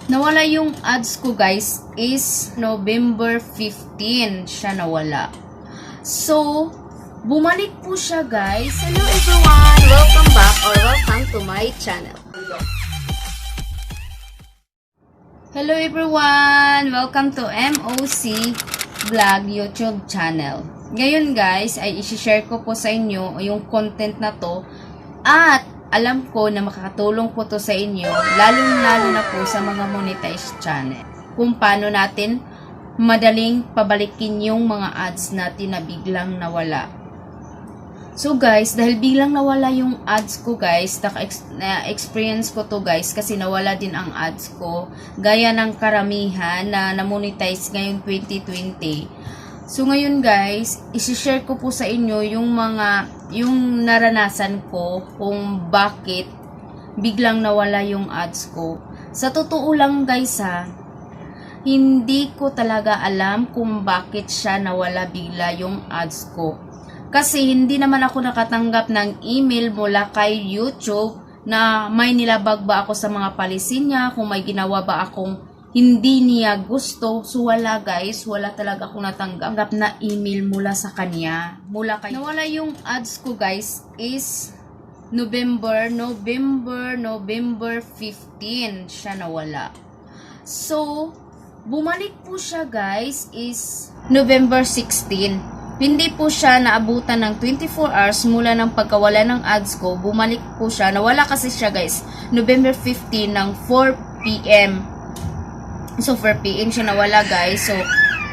Nawala yung ads ko guys is November 15 siya nawala. So, bumalik po siya guys. Hello everyone! Welcome back or welcome to my channel. Hello everyone! Welcome to MOC Vlog YouTube channel. Ngayon guys, ay isi-share ko po sa inyo yung content na to at alam ko na makakatulong po to sa inyo, lalong-lalo na po sa mga monetized channel. Kung paano natin madaling pabalikin yung mga ads natin na biglang nawala. So guys, dahil biglang nawala yung ads ko guys, na-experience ko to guys kasi nawala din ang ads ko. Gaya ng karamihan na na-monetize ngayong 2020. So ngayon guys, isi-share ko po sa inyo yung naranasan ko kung bakit biglang nawala yung ads ko. Sa totoo lang guys hindi ko talaga alam kung bakit siya nawala bigla yung ads ko. Kasi hindi naman ako nakatanggap ng email mula kay YouTube na may nilabag ba ako sa mga policy niya, kung may ginawa ba akong hindi niya gusto. So wala guys, wala talaga akong natanggap na email mula sa kanya. Nawala yung ads ko guys is November 15 siya nawala. So, bumalik po siya guys is November 16. Hindi po siya naabutan ng 24 hours mula ng pagkawala ng ads ko. Bumalik po siya. Nawala kasi siya guys November 15 ng 4 PM. So 4 PM siya nawala guys. So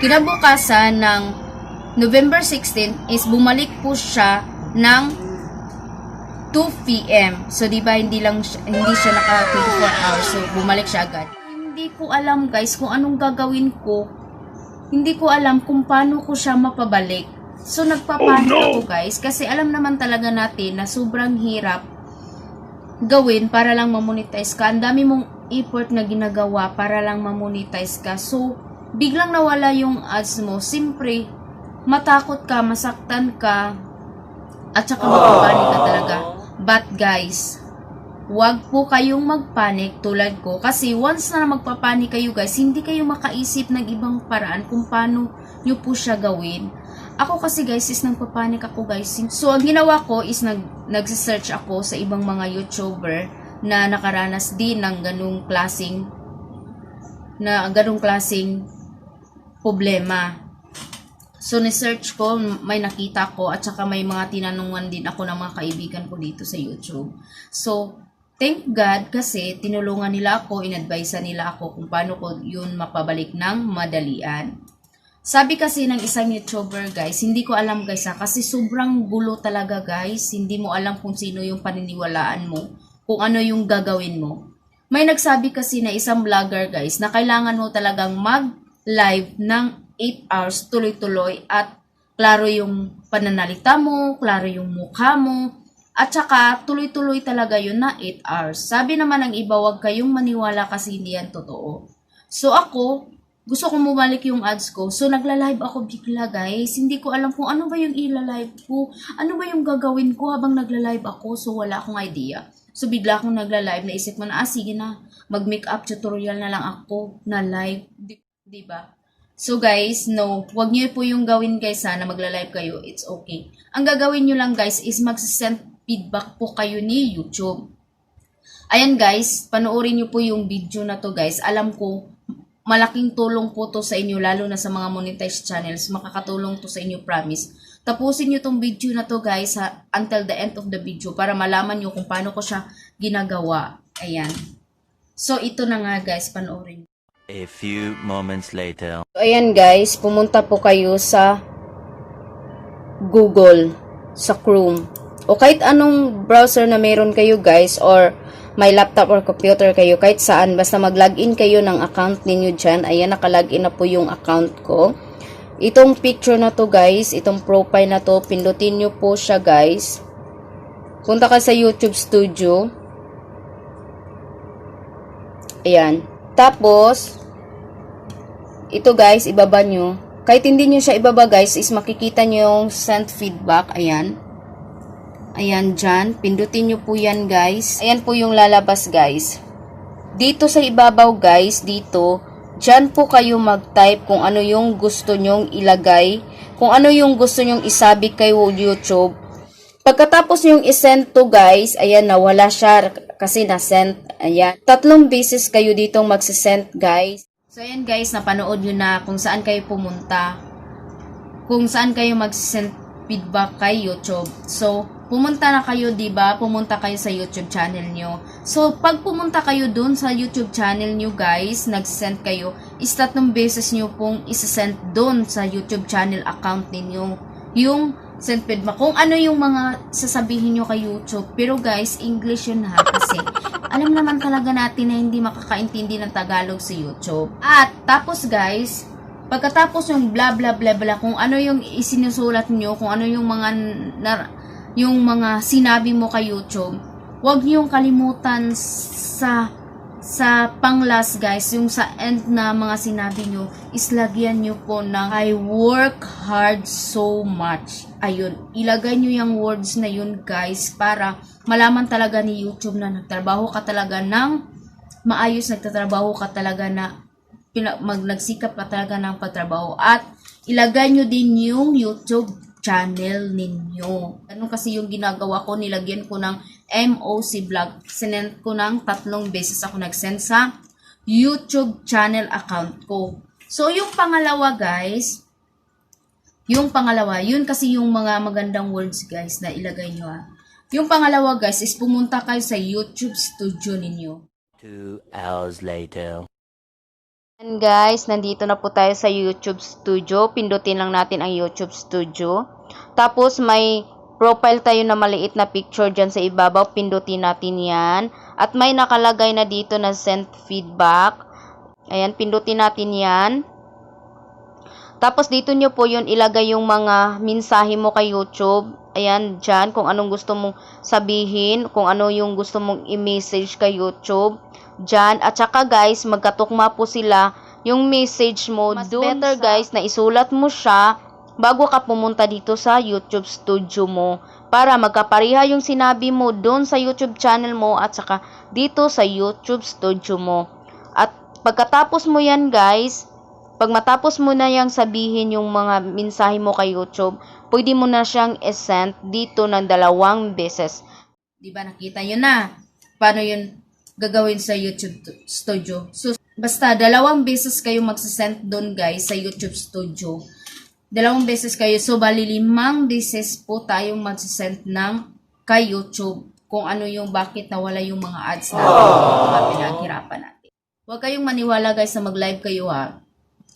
kinabukasan ng November 16 is bumalik po siya ng 2 PM. So diba hindi siya naka 24 hours. So bumalik siya agad. Hindi ko alam guys kung anong gagawin ko. Hindi ko alam kung paano ko siya mapabalik. So nagpapanik ako guys kasi alam naman talaga natin na sobrang hirap gawin para lang ma-monetize ka. Ang dami mong effort na ginagawa para lang ma-monetize ka. So biglang nawala yung ads mo. Siyempre, matakot ka, masaktan ka, at saka mapapanik ka talaga. But guys, wag po kayong magpanik tulad ko. Kasi once na magpapanik kayo guys, hindi kayo makaisip ng ibang paraan kung paano nyo po siya gawin. Ako kasi guys is nagpapanik ako guys. So ang ginawa ko is nagsisearch ako sa ibang mga YouTuber na nakaranas din ng ganung klaseng problema. So ni-search ko, may nakita ko at saka may mga tinanungan din ako ng mga kaibigan ko dito sa YouTube. So thank God kasi tinulungan nila ako, inadvise nila ako kung paano ko yun mapabalik ng madalian. Sabi kasi ng isang YouTuber guys, hindi ko alam guys kasi sobrang gulo talaga guys. Hindi mo alam kung sino yung paniniwalaan mo, kung ano yung gagawin mo. May nagsabi kasi na isang vlogger guys na kailangan mo talagang mag-live ng 8 hours tuloy-tuloy at klaro yung pananalita mo, klaro yung mukha mo, at saka tuloy-tuloy talaga yun na 8 hours. Sabi naman ng iba, wag kayong maniwala kasi hindi yan totoo. So ako, gusto kong bumalik yung ads ko. So nagla-live ako bigla guys. Hindi ko alam kung ano ba yung ila-live ko. Ano ba yung gagawin ko habang nagla-live ako. So wala akong idea. So bigla akong nagla-live. Naisip mo na, sige na, mag-makeup tutorial na lang ako na live. Diba? So guys, no, wag niyo po yung gawin guys na magla-live kayo. It's okay. Ang gagawin niyo lang guys is mag-send feedback po kayo ni YouTube. Ayan guys, panoorin niyo po yung video na to guys. Alam ko, malaking tulong po to sa inyo, lalo na sa mga monetized channels. Makakatulong to sa inyo, promise. Tapusin nyo tong video na to guys until the end of the video para malaman nyo kung paano ko siya ginagawa. Ayan. So ito na nga guys, panoorin. A few moments later. So ayan guys, pumunta po kayo sa Google, sa Chrome. O kahit anong browser na meron kayo guys, or may laptop or computer kayo, kahit saan, basta mag-login kayo ng account ninyo dyan. Ayan, nakalagin na po yung account ko. Itong picture na to guys, itong profile na to, pindutin nyo po siya guys. Punta ka sa YouTube Studio. Ayan. Tapos, ito guys, ibaba nyo. Kahit hindi nyo siya ibaba guys, is makikita nyo yung send feedback. Ayan. Ayan dyan. Pindutin nyo po yan guys. Ayan po yung lalabas guys. dito sa ibabaw guys, dito, dyan po kayo mag-type kung ano yung gusto nyong ilagay, kung ano yung gusto nyong isabi kay YouTube. Pagkatapos yung isend to guys, ayan, nawala siya kasi na-send. Ayan. 3 beses kayo ditong magsisend guys. So ayan guys, napanood nyo na kung saan kayo pumunta. Kung saan kayo magsisend feedback kay YouTube. So, pumunta na kayo, 'di ba? Pumunta kayo sa YouTube channel nyo. So, pag pumunta kayo dun sa YouTube channel nyo guys, nag-send kayo, is 3 beses nyo pong isasend dun sa YouTube channel account ninyo yung send feedback. Kung ano yung mga sasabihin nyo kay YouTube. Pero guys, English yun ha. Kasi alam naman talaga natin na hindi makakaintindi ng Tagalog sa YouTube. At tapos guys, pagkatapos yung bla bla bla bla, kung ano yung isinusulat nyo, kung ano yung yung mga sinabi mo kay YouTube, huwag niyong kalimutan sa panglas guys, yung sa end na mga sinabi nyo, islagyan nyo po ng I work hard so much. Ayun, ilagay nyo yung words na yun guys, para malaman talaga ni YouTube na nagtrabaho ka talaga ng maayos, nagtatrabaho ka talaga na nagsikap ka talaga ng pagtrabaho. At ilagay nyo din yung YouTube channel ninyo. Ganun kasi yung ginagawa ko, nilagyan ko ng MOC vlog. Sinend ko ng 3 beses ako nag-send sa YouTube channel account ko. So, yung pangalawa guys, yun kasi yung mga magandang words guys na ilagay nyo ha. Yung pangalawa guys is pumunta kayo sa YouTube studio ninyo. 2 hours later. And guys, nandito na po tayo sa YouTube Studio. Pindutin lang natin ang YouTube Studio. Tapos may profile tayo na maliit na picture dyan sa ibabaw. Pindutin natin yan. At may nakalagay na dito na send feedback. Ayan, pindutin natin yan. Tapos dito nyo po yun ilagay yung mga mensahe mo kay YouTube. Ayan, dyan, kung anong gusto mong sabihin, kung ano yung gusto mong i-message kay YouTube. Dyan, at saka guys, magkatukma po sila yung message mo. Mas better guys na isulat mo siya bago ka pumunta dito sa YouTube studio mo. Para magkapariha yung sinabi mo doon sa YouTube channel mo at saka dito sa YouTube studio mo. At pagkatapos mo yan guys, pag matapos mo na yung sabihin yung mga mensahe mo kay YouTube, pwede mo na siyang i-send dito ng 2 beses. Diba nakita yun na? Paano yun gagawin sa YouTube studio? So, basta 2 beses kayo magsasend doon guys sa YouTube studio. 2 beses kayo. So, bali 5 beses po tayong magsasend ng kay YouTube. Kung ano yung bakit nawala yung mga ads natin, mga pinaghirapan natin. Huwag kayong maniwala guys na mag-live kayo ha.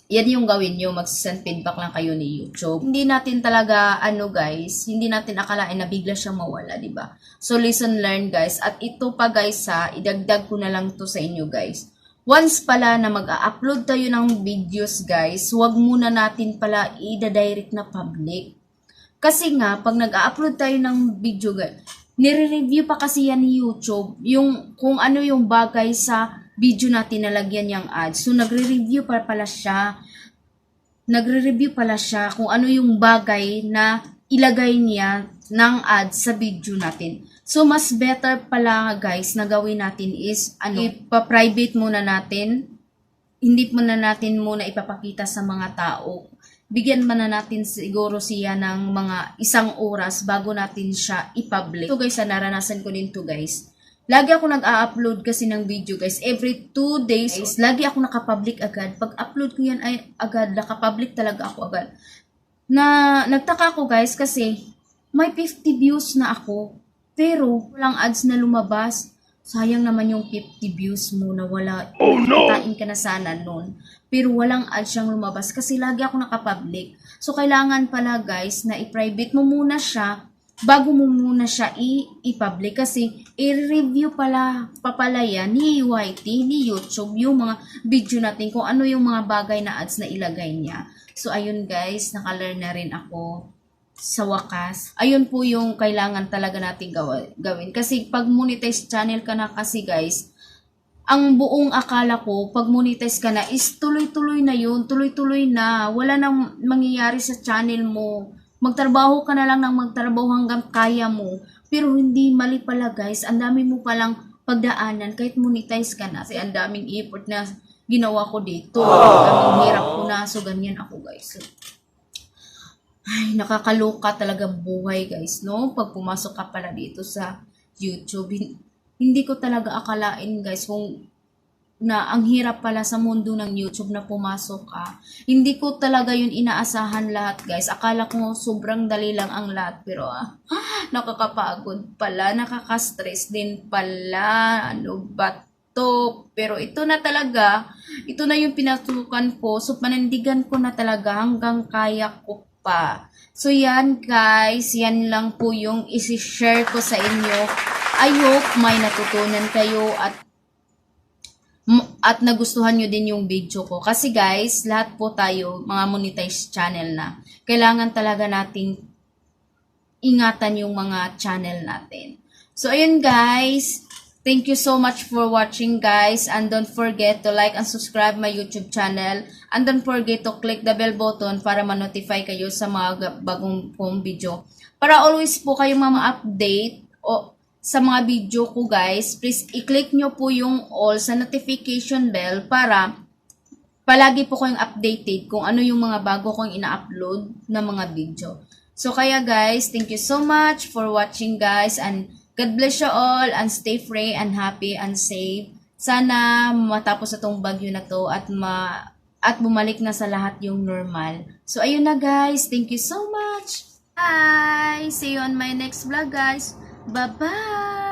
Yan yung gawin nyo, mag-send feedback lang kayo ni YouTube. Hindi natin talaga, guys, hindi natin akalain na bigla siyang mawala, di ba? So, listen, learn, guys. At ito pa, guys, idagdag ko na lang to sa inyo, guys. Once pala na mag-upload tayo ng videos, guys, huwag muna natin pala i-direct na public. Kasi nga, pag nag-upload tayo ng video, guys, nire-review pa kasi yan ni YouTube, yung kung ano yung bagay sa video natin nalagyan niyang ads. So, nagre-review pala siya. Nagre-review pala siya kung ano yung bagay na ilagay niya ng ads sa video natin. So, mas better pala guys na gawin natin is, ipa-private muna natin. Hindi muna natin muna ipapakita sa mga tao. Bigyan muna natin siguro siya ng mga 1 oras bago natin siya i-public. So guys, naranasan ko din to guys. Lagi ako nag-a-upload kasi ng video guys. Every 2 days, guys, lagi ako nakapublic agad. Pag upload ko yan ay agad, nakapublic talaga ako agad. Nagtaka ako guys kasi may 50 views na ako. Pero walang ads na lumabas. Sayang naman yung 50 views mo na wala. Oh no! Kitain ka na sana nun. Pero walang ads siyang lumabas kasi lagi ako nakapublic. So kailangan pala guys na i-private mo muna siya bago mo muna siya i-public kasi i-review papala yan ni YT, ni YouTube yung mga video natin kung ano yung mga bagay na ads na ilagay niya. So ayun guys, nakalearn na rin ako sa wakas. Ayun po yung kailangan talaga natin gawin. Kasi pag monetize channel ka na kasi guys, ang buong akala ko, pag monetize ka na is tuloy-tuloy na yun, tuloy-tuloy na. Wala nang mangyayari sa channel mo. Magtrabaho ka na lang ng magtrabaho hanggang kaya mo. Pero hindi, mali pala guys. Ang dami mo palang pagdaanan kahit monetize ka na. Kasi ang daming effort na ginawa ko dito. Ang hirap ko na. So, ganyan ako guys. So, ay, nakakaloka talaga buhay guys, no? Pag pumasok ka pala dito sa YouTube, hindi ko talaga akalain guys kung na ang hirap pala sa mundo ng YouTube na pumasok ka. Hindi ko talaga yun inaasahan lahat guys. Akala ko sobrang dali lang ang lahat, pero nakakapagod pala, nakaka-stress din pala. Ano ba to? Pero ito na talaga, ito na yung pinasukan ko. So panindigan ko na talaga hanggang kaya ko pa. So yan guys, yan lang po yung isi-share ko sa inyo. I hope may natutunan kayo at nagustuhan nyo din yung video ko. Kasi guys, lahat po tayo, mga monetized channel na, kailangan talaga nating ingatan yung mga channel natin. So ayun guys, thank you so much for watching guys, and don't forget to like and subscribe my YouTube channel, and don't forget to click the bell button para ma-notify kayo sa mga bagong kong video. Para always po kayong ma-update o sa mga video ko guys, please i-click nyo po yung all sa notification bell para palagi po kayong updated kung ano yung mga bago kong ina-upload na mga video. So kaya guys, thank you so much for watching guys, and God bless you all, and stay free and happy and safe. Sana matapos itong bagyo na to at bumalik na sa lahat yung normal. So ayun na guys, thank you so much. Bye! See you on my next vlog guys. Bye-bye!